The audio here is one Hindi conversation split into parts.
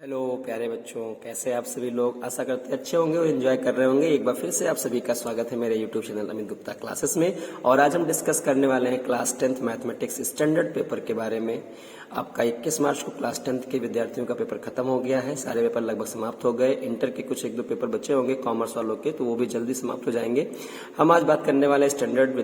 हेलो प्यारे बच्चों, कैसे आप सभी लोग। आशा करते हैं अच्छे होंगे और एंजॉय कर रहे होंगे। एक बार फिर से आप सभी का स्वागत है मेरे YouTube channel Amit Gupta classes में। और आज हम डिस्कस करने वाले हैं class 10th mathematics standard paper के बारे में। आपका 21 मार्च को क्लास 10th के विद्यार्थियों का पेपर खत्म हो गया है। सारे पेपर लगभग समाप्त हो गए। इंटर के कुछ एक दो पेपर बचे होंगे कॉमर्स वालों के, तो वो भी जल्दी समाप्त हो जाएंगे। हम आज बात करने वाले स्टैंडर्ड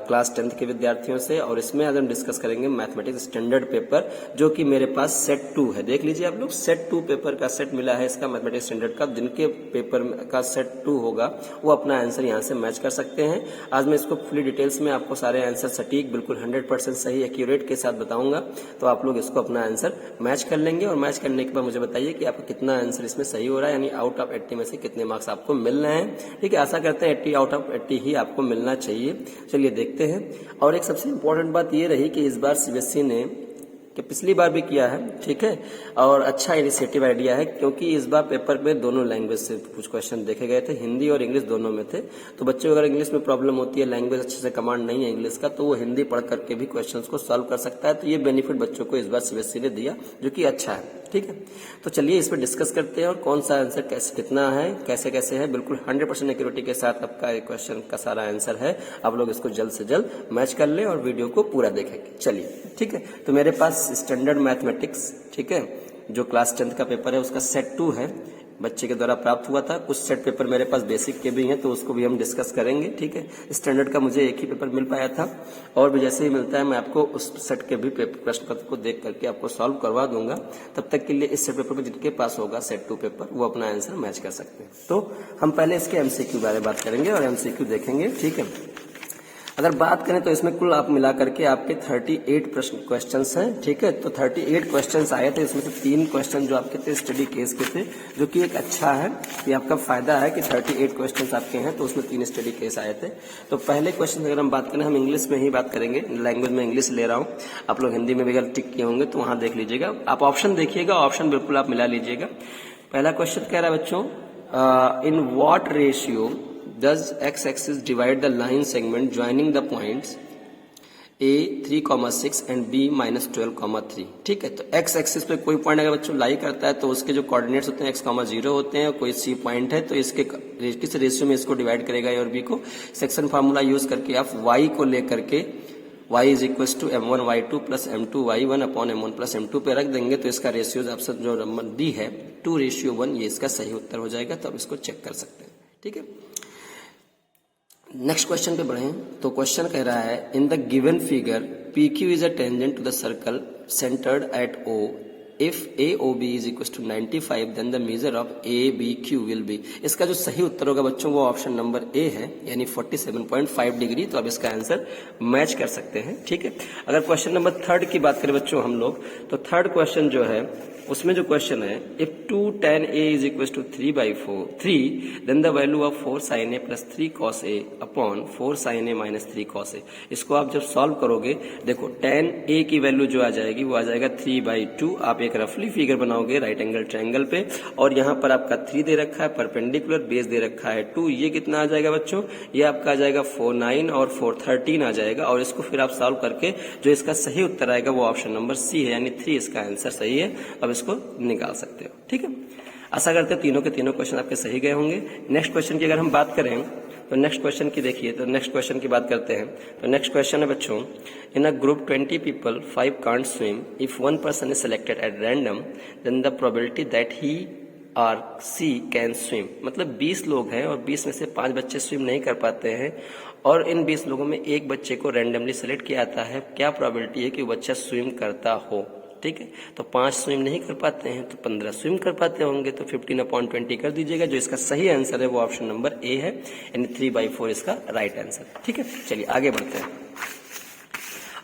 क्लास 10th के विद्यार्थियों से, और इसमें आज हम डिस्कस करेंगे मैथमेटिक्स स्टैंडर्ड पेपर, जो कि मेरे पास सेट 2 है। देख लीजिए आप लोग, सेट 2 पेपर का सेट मिला है इसका मैथमेटिक्स स्टैंडर्ड का। जिनके पेपर का सेट 2 होगा वो अपना आंसर यहाँ से मैच कर सकते हैं। आज मैं इसको फुली डिटेल्स में आपको सारे आंसर सटीक बिल्कुल 100% सही एक्यूरेट के साथ बताऊंगा, तो आप लोग इसको अपना आंसर मैच कर लेंगे। और मैच करने के बाद मुझे बताइए कि आपका कितना आंसर इसमें सही हो रहा है, यानी आउट ऑफ 80 में से कितने मार्क्स आपको मिल रहे हैं। ठीक है, आशा करते हैं 80 आउट ऑफ 80 ही आपको मिलना चाहिए। चलिए देखते हैं। और एक सबसे इंपॉर्टेंट बात ये रही कि इस बार सीबीएसई ने, कि पिछली बार भी किया है, ठीक है, और अच्छा इनिशिएटिव आइडिया है, क्योंकि इस बार पेपर में दोनों लैंग्वेज से कुछ क्वेश्चन देखे गए थे, हिंदी और इंग्लिश दोनों में थे। तो बच्चों अगर इंग्लिश में प्रॉब्लम होती है, लैंग्वेज अच्छे से कमांड नहीं है इंग्लिश का, तो वो हिंदी पढ़ करके भी क्वेश्चंस को सॉल्व कर सकता है। तो ये बेनिफिट बच्चों को इस बार सीबीएसई ने दिया, जो कि अच्छा है। ठीक है, तो चलिए इस पर डिस्कस करते हैं और कौन सा आंसर कैसे कितना है, कैसे कैसे है। बिल्कुल 100% एक्यूरेटी के साथ आपका क्वेश्चन का सारा आंसर है। आप लोग इसको जल्द से जल्द मैच कर लें और वीडियो को पूरा देखेंगे। चलिए ठीक है, तो मेरे पास स्टैंडर्ड मैथमेटिक्स, ठीक है, जो क्लास 10th का पेपर है उसका सेट 2 है, बच्चे के द्वारा प्राप्त हुआ था। कुछ सेट पेपर मेरे पास बेसिक के भी हैं, तो उसको भी हम डिस्कस करेंगे। ठीक है, स्टैंडर्ड का मुझे एक ही पेपर मिल पाया था, और भी जैसे ही मिलता है मैं आपको उस सेट के भी प्रश्न पत्र को देख करके आपको सॉल्व करवा दूंगा। तब तक के लिए इस सेट पेपर में जिनके पास होगा सेट 2 पेपर, वो अपना आंसर मैच कर सकते हैं। तो हम पहले इसके एमसीक्यू बारे में बात करेंगे और एमसीक्यू देखेंगे। ठीक है, अगर बात करें तो इसमें कुल आप मिला करके आपके 38 प्रश्न क्वेश्चंस हैं। ठीक है, तो 38 क्वेश्चंस आए थे, इसमें से 3 क्वेश्चन जो आपके थे स्टडी केस के थे, जो कि एक अच्छा है। ये आपका फायदा है कि 38 क्वेश्चंस आपके हैं, तो उसमें 3 स्टडी केस आए थे। तो पहले क्वेश्चन अगर हम बात करें, हम इंग्लिश में ही बात करेंगे, लैंग्वेज में इंग्लिश ले रहा हूँ। आप लोग हिंदी में भी अगर टिक किए होंगे तो वहां देख लीजिएगा, आप ऑप्शन देखिएगा, ऑप्शन बिल्कुल आप मिला लीजिएगा। पहला क्वेश्चन कह रहा है बच्चों, in what ratio does x-axis divide the line segment joining the points a 3,6 and b -12,3। ठीक है, तो x एक्सिस पे कोई पॉइंट अगर बच्चों लाई करता है तो उसके जो कोऑर्डिनेट्स होते हैं x,0 होते हैं, और कोई c पॉइंट है तो इसके किस रेशियो में इसको डिवाइड करेगा a और b को। सेक्शन फार्मूला यूज करके आप y को लेकर के y is equal to m1 y2 plus m2 y1 upon m1 plus m2 पे रख देंगे, तो इसका रेशियो आपसे जो नंबर डी है 2:1, ये इसका सही उत्तर हो जाएगा। तो आप इसको चेक कर सकते हैं। ठीक है, नेक्स्ट क्वेश्चन पे बढ़े तो क्वेश्चन कह रहा है, in the given figure P Q is a tangent to the circle centred at O, if A O B is equal to 95 then the measure of A B Q will be. इसका जो सही उत्तर होगा बच्चों वो ऑप्शन नंबर ए है, यानी 47.5 डिग्री। तो अब इसका आंसर मैच कर सकते हैं। ठीक है, अगर क्वेश्चन नंबर 3 की बात करें बच्चों हम लोग, तो 3rd क्वेश्चन जो है उसमें जो क्वेश्चन है, if 2 tan a is equal to 3/3 then the value of 4 sin a plus 3 cos a upon 4 sin a minus 3 cos a। इसको आप जब सॉल्व करोगे, देखो tan a की वैल्यू जो आ जाएगी वो आ जाएगा 3/2। आप एक रफली फिगर बनाओगे राइट एंगल ट्रायंगल पे, और यहाँ पर आपका 3 दे रखा है, परपेंडिकुलर बेस दे रखा है 2। ये कितना आ जाएगा बच्चों, ये आपका आ जाएगा 4/9 और 4/13 आ जाएगा। और इसको फिर आप सॉल्व करके जो इसका सही उत्तर आएगा वो ऑप्शन नंबर सी है, यानी 3 इसका आंसर सही है। अब इसको निकाल सकते हो। ठीक है, आशा करते हैं तीनों के तीनों क्वेश्चन आपके सही गए होंगे। नेक्स्ट क्वेश्चन की अगर हम बात करें तो नेक्स्ट क्वेश्चन की देखिए, तो नेक्स्ट क्वेश्चन की बात करते हैं। तो नेक्स्ट क्वेश्चन है बच्चों, in a group 20 people 5 can't swim, if 1 person is selected at random then the probability that he or she can swim. मतलब 20 लोग हैं और 20 में से 5 बच्चे स्विम नहीं कर पाते हैं, और इन 20 लोगों में एक बच्चे को रैंडमली सेलेक्ट किया जाता है। क्या प्रोबेबिलिटी है कि वो बच्चा स्विम करता हो। ठीक है, तो 5 स्विम नहीं कर पाते हैं तो 15 स्विम कर पाते होंगे, तो 15/20 कर दीजिएगा। जो इसका सही आंसर है वो ऑप्शन नंबर ए है, यानी 3/4 इसका राइट आंसर। ठीक है, चलिए आगे बढ़ते हैं।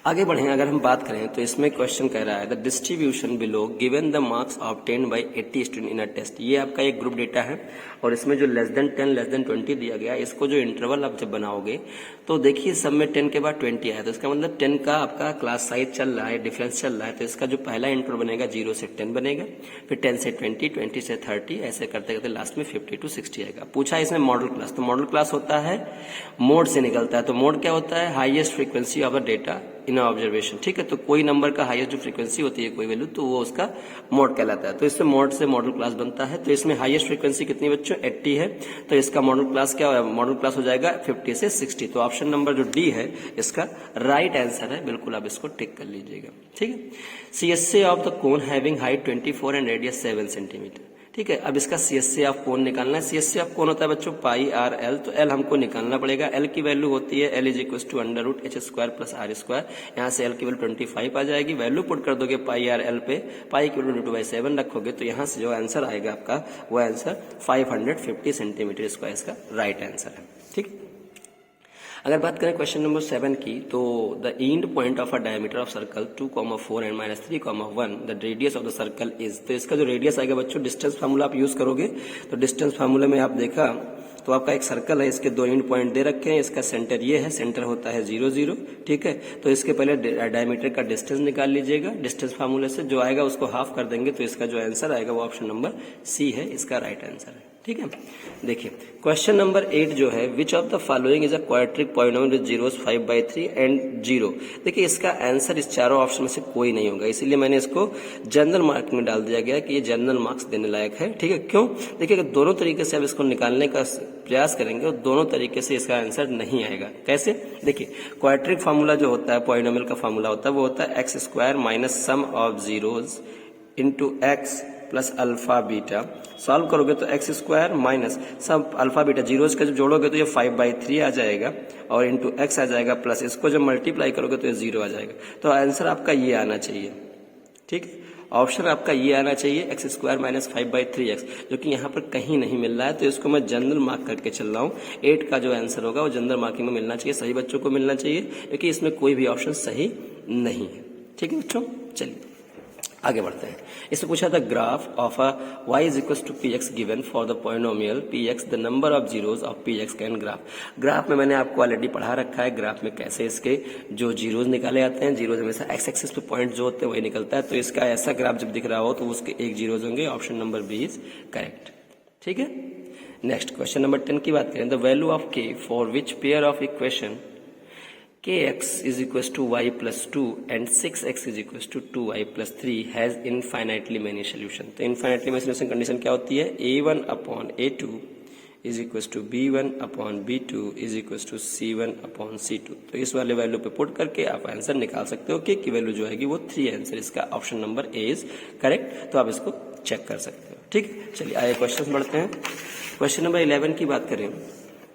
आगे बढ़े अगर हम बात करें तो इसमें क्वेश्चन कह रहा है, the distribution below given the marks obtained by 80 student in a test. ये आपका एक ग्रुप डेटा है, और इसमें जो लेस देन 10 लेस देन 20 दिया गया, इसको जो इंटरवल आप जब बनाओगे तो देखिए सब में 10 के बाद 20 आया, तो इसका मतलब 10 का आपका क्लास साइज चल रहा है, डिफरेंस चल रहा है। तो इसका जो पहला इंटरवल बनेगा 0 से 10 बनेगा, फिर 10 से 20, 20 से 30, ऐसे करते करते लास्ट में 50 to 60 आएगा। पूछा इसमें मॉडल क्लास, तो मॉडल क्लास होता है मोड से निकलता है। तो मोड क्या होता है, highest frequency of the data in observation, ठीक है। तो कोई नंबर का हाईएस्ट जो फ्रीक्वेंसी होती है कोई वैल्यू, तो वो उसका मॉड कहलाता है। तो इसमें मॉड से मॉडल क्लास बनता है। तो इसमें हाईएस्ट फ्रीक्वेंसी कितनी बच्चों 80 है, तो इसका मॉडल क्लास क्या मॉडल क्लास हो जाएगा 50 से 60। तो ऑप्शन नंबर जो डी है इसका राइट आंसर है, बिल्कुल आप इसको टिक कर लीजिएगा, ठीक है। CSA of the cone having height 24 and radius 7 centimetre, ठीक है। अब इसका CSA ऑफ कोन निकालना है। CSA ऑफ कोन होता है बच्चों पाई आर एल, तो एल हमको निकालना पड़ेगा। एल की वैल्यू होती है L is equal to under root H square plus R square. यहाँ से एल की वैल्यू 25 आ जाएगी, वैल्यू पुट कर दोगे पाई आर एल पे, पाई की वैल्यू 2/7 रखोगे, तो यहाँ से जो आंसर आएगा आपका वो आंसर 550 सेंटीमीटर स्क्वायर इसका राइट आंसर है, ठीक। अगर बात करें क्वेश्चन नंबर 7 की, तो the end point of a diameter of circle 2,4 and -3,1 the radius of the circle is. तो इसका जो रेडियस आएगा बच्चों डिस्टेंस फार्मूला आप यूज करोगे। तो डिस्टेंस फार्मूले में आप देखा तो आपका एक सर्कल है, इसके 2 एंड पॉइंट दे रखे हैं, इसका सेंटर ये है, सेंटर होता है 0 0, ठीक है। तो इसके पहले डायमीटर का डिस्टेंस निकाल लीजिएगा। डिस्टेंस फार्मूले से जो आएगा उसको हाफ कर देंगे, तो इसका जो आंसर आएगा वो ऑप्शन नंबर सी है, इसका राइट आंसर है, ठीक है। देखिए क्वेश्चन नंबर 8 जो है, which of the following is a quadratic polynomial with zeros 5/3 and 0। देखिए इसका आंसर इस चारों ऑप्शन में से कोई नहीं होगा, इसीलिए मैंने इसको जनरल मार्क में डाल दिया गया कि ये जनरल मार्क्स देने लायक है, ठीक है। क्यों? देखिए अगर दोनों तरीके से आप इसको निकालने का प्रयास करेंगे और दोनों तरीके से इसका आंसर नहीं आएगा। कैसे? देखिए क्वाड्रेटिक फार्मूला जो होता है, पॉलिनोमियल का फार्मूला होता है, वो होता है x square minus sum of zeros into x plus alpha beta. Solve करोगे तो एक्स स्क्वायर माइनस सब अल्फा बीटा, जीरोज का जब जोड़ोगे तो ये 5/3 आ जाएगा और इंटू एक्स आ जाएगा, प्लस इसको जब मल्टीप्लाई करोगे तो ये 0 आ जाएगा। तो आंसर आपका ये आना चाहिए, ठीक है। ऑप्शन आपका ये आना चाहिए एक्स स्क्वायर माइनस 5/3x, जो कि यहाँ पर कहीं नहीं मिल रहा है, तो इसको मैं जनरल मार्क करके चल रहा हूँ। 8 का जो आंसर होगा वो जनरल मार्किंग में मिलना चाहिए, सही बच्चों को मिलना चाहिए, क्योंकि इसमें कोई भी ऑप्शन सही नहीं है, ठीक है बच्चों। चलिए आगे बढ़ते हैं। इसमें पूछा था graph of a y is equal to px given for the polynomial px the number of zeros of px can graph. Graph में मैंने आपको ऑलरेडी पढ़ा रखा है, ग्राफ में कैसे इसके जो जीरोज निकाले जाते हैं। जीरोज हमेशा एक्स एक्सिस पे पॉइंट जो होते हैं वही निकलता है, तो इसका ऐसा ग्राफ जब दिख रहा हो तो उसके एक जीरोज होंगे। Option number B is correct, ठीक है। नेक्स्ट क्वेश्चन नंबर 10 की बात करें। The value of k for which pair of equation kx is equals to y plus 2 and 6x is equals to 2y plus 3 has infinitely many solution। तो infinitely many solution कंडीशन क्या होती है? a1 upon a2 is equals to b1 upon b2 is equals to c1 upon c2। तो इस वाले वैल्यू पे पुट करके आप आंसर निकाल सकते हो। k की वैल्यू जो आएगी वो 3 आंसर, इसका option number A is correct. तो आप इसको चेक कर सकते हो, ठीक है। चलिए आगे क्वेश्चन बढ़ते हैं। क्वेश्चन नंबर 11 की बात करें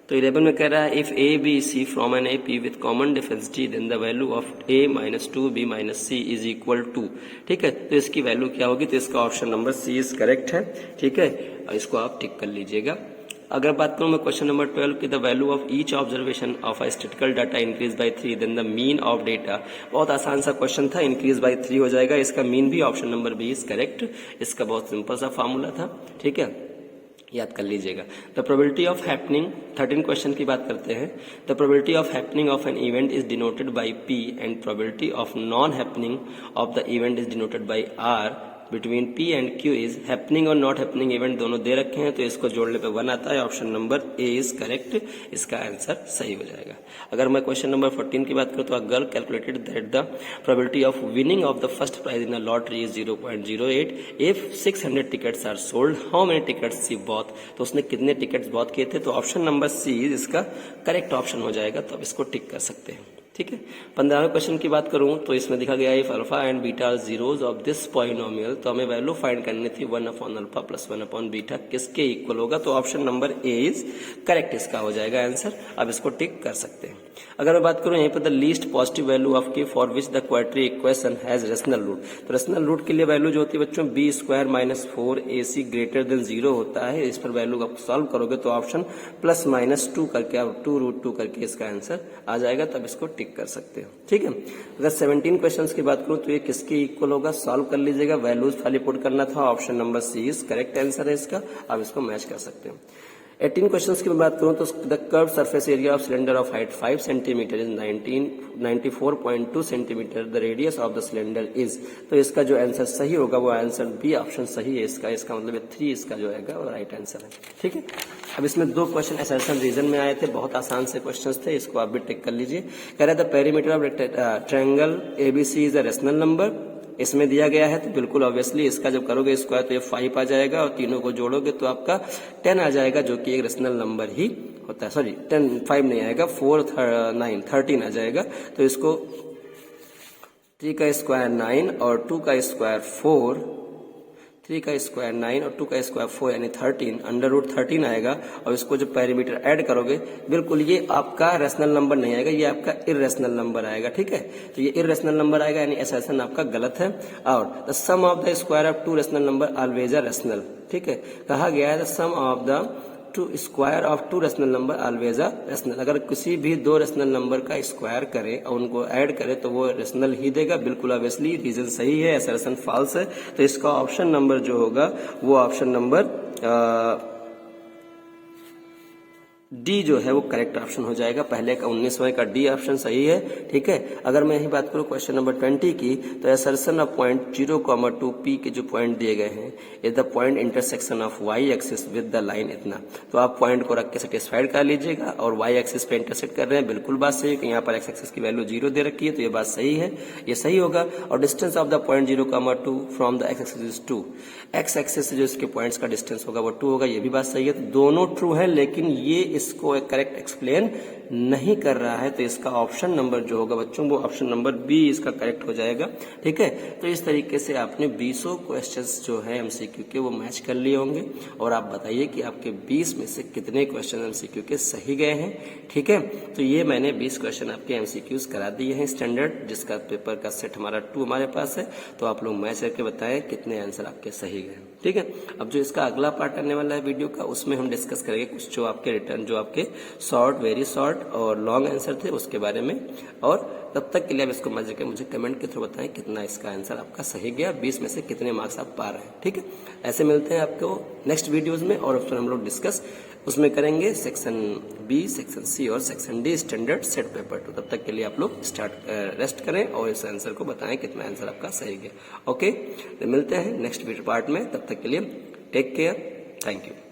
तो 11 में कह रहा है if A B C from an A P with common difference D then the value of A minus 2b minus C is equal to, ठीक है। तो इसकी वैल्यू क्या होगी? तो इसका option number C is correct है, ठीक है। और इसको आप टिक कर लीजिएगा। अगर बात करूं मैं क्वेश्चन नंबर 12 की, the value of each observation of a statistical data increase by 3 then the mean of data. बहुत आसान सा क्वेश्चन था, इंक्रीज बाय 3 हो जाएगा, इसका मीन भी option number B is correct. इसका बहुत सिंपल सा फॉर्मूला था, ठीक है, याद कर लीजिएगा। The probability of happening 13 question की बात करते हैं। The probability of happening of an event is denoted by P and probability of non happening of the event is denoted by R between P and Q is happening और नॉट हैपनिंग इवेंट दोनों दे रखे हैं, तो इसको जोड़ने पे 1 आता है। Option number A is correct, इसका आंसर सही हो जाएगा। अगर मैं क्वेश्चन नंबर 14 की बात करूं तो a girl calculated that the probability of winning of the first prize in a lottery is 0.08 if 600 tickets are sold how many tickets she bought. तो उसने कितने टिकट्स बॉट किए थे? तो ऑप्शन नंबर सी इसका करेक्ट ऑप्शन हो जाएगा, तो अब इसको टिक कर सकते हैं, ठीक है। 15वें क्वेश्चन की बात करूं तो इसमें दिखा गया if alpha and beta are zeros of this polynomial, तो हमें वैल्यू फाइंड करनी थी 1 upon alpha plus 1 upon beta किसके इक्वल होगा? तो option number A is correct, इसका हो जाएगा आंसर। अब इसको टिक कर सकते हैं। अगर मैं बात करूं यहीं पर the least positive value of k for which the quadratic equation has rational root, तो रेशनल रूट के लिए वैल्यू जो होती है बच्चों b square minus 4ac greater than 0 होता है। इस पर वैल्यू आप सॉल्व करोगे तो ऑप्शन प्लस माइनस 2 करके आप 2√2 करके इसका आंसर आ जाएगा, तब इसको टिक कर सकते हो, ठीक है। अगर 17 क्वेश्चन की बात करूं तो ये किसके इक्वल होगा? सॉल्व कर लीजिएगा, वैल्यूज खाली पुट करना था। Option number C is correct answer है इसका, आप इसको मैच कर सकते हो। 18 क्वेश्चंस की मैं बात करूं तो the curve surface area of cylinder of height 5 centimetre is 94.2 centimetre, the radius of the cylinder is. तो इसका जो आंसर सही होगा वो आंसर बी ऑप्शन सही है इसका मतलब 3 इसका जो है वो राइट आंसर है। ठीक है, अब इसमें 2 क्वेश्चन असर्शन रीजन में आए थे, बहुत आसान से क्वेश्चंस थे, इसको आप भी टिक कर लीजिए। कह रहा था perimeter of triangle ABC is a rational number, इसमें दिया गया है तो बिल्कुल ऑब्वियसली इसका जब करोगे स्क्वायर तो ये 5 आ जाएगा और तीनों को जोड़ोगे तो आपका 10 आ जाएगा, जो कि एक रेशनल नंबर ही होता है। सॉरी 5 नहीं आएगा, 4 9 13 आ जाएगा। तो इसको 3 का स्क्वायर 9 और 2 का स्क्वायर 4, 3 का स्क्वायर 9 और 2 का स्क्वायर 4 यानी 13, √13 आएगा। और इसको जब पैरामीटर ऐड करोगे बिल्कुल ये आपका रेशनल नंबर नहीं आएगा, ये आपका इर्रेशनल नंबर आएगा। ठीक है, तो ये इर्रेशनल नंबर आएगा यानी असर्शन आपका गलत है। और the sum of the square of 2 rational number always are rational. ठीक है, कहा गया है the sum of the square of 2 rational number always are rational. अगर किसी भी 2 रेशनल नंबर का स्क्वायर करे और उनको ऐड करे तो वो रेशनल ही देगा, बिल्कुल ऑब्वियसली रीजन सही है, असर्शन फॉल्स है। तो इसका ऑप्शन नंबर जो होगा वो ऑप्शन नंबर डी जो है वो करेक्ट ऑप्शन हो जाएगा। पहले का 19वां का डी ऑप्शन सही है। ठीक है, अगर मैं यही बात करूं क्वेश्चन नंबर 20 की, तो असर्शन ऑफ पॉइंट 0,2 पी के जो पॉइंट दिए गए हैं is the point intersection of Y axis with the line, इतना। तो आप पॉइंट को रख के सेटिस्फाइड कर लीजिएगा और वाई एक्सिस पे इंटरसेक्ट कर रहे हैं, बिल्कुल बात सही है। यहाँ पर एक्स एक्सिस की वैल्यू 0 दे रखी है तो ये बात सही है, ये सही होगा। और distance of the point 0,2 from the x axis is 2, x axis से जो इसके पॉइंट्स का डिस्टेंस होगा वो 2 होगा, ये भी बात सही है। तो दोनों ट्रू है, लेकिन ये इसको करेक्ट एक्सप्लेन नहीं कर रहा है, तो इसका ऑप्शन नंबर जो होगा बच्चों वो ऑप्शन नंबर बी इसका करेक्ट हो जाएगा। ठीक है, तो इस तरीके से आपने 20 क्वेश्चंस जो है एमसीक्यू के वो मैच कर लिए होंगे और आप बताइए कि आपके 20 में से कितने क्वेश्चन एमसीक्यू के सही गए हैं। ठीक है, तो ये मैंने 20 क्वेश्चन आपके एमसीक्यूज करा दिए हैं स्टैंडर्ड, जिसका पेपर का सेट हमारा 2 हमारे पास है। तो आप लोग मैच करके बताएं कितने आंसर आपके सही गए। ठीक है, अब जो इसका अगला पार्ट आने वाला है वीडियो का, उसमें हम डिस्कस करेंगे कुछ जो आपके रिटर्न, जो आपके शॉर्ट, वेरी शॉर्ट और लॉन्ग आंसर थे उसके बारे में। और तब तक के लिए आप इसको मजे के मुझे कमेंट के थ्रू बताएं कितना इसका आंसर आपका सही गया, 20 में से कितने मार्क्स आप पा रहे हैं। ठीक है, ऐसे मिलते हैं आपको नेक्स्ट वीडियोज में और उसमें हम लोग डिस्कस उसमें करेंगे सेक्शन बी, सेक्शन सी और section D standard set paper. तो तब तक के लिए आप लोग रेस्ट करें और इस आंसर को बताएं कितना आंसर आपका सही गया। ओके, तो मिलते हैं नेक्स्ट वीडियो पार्ट में, तब तक के लिए टेक केयर, थैंक यू।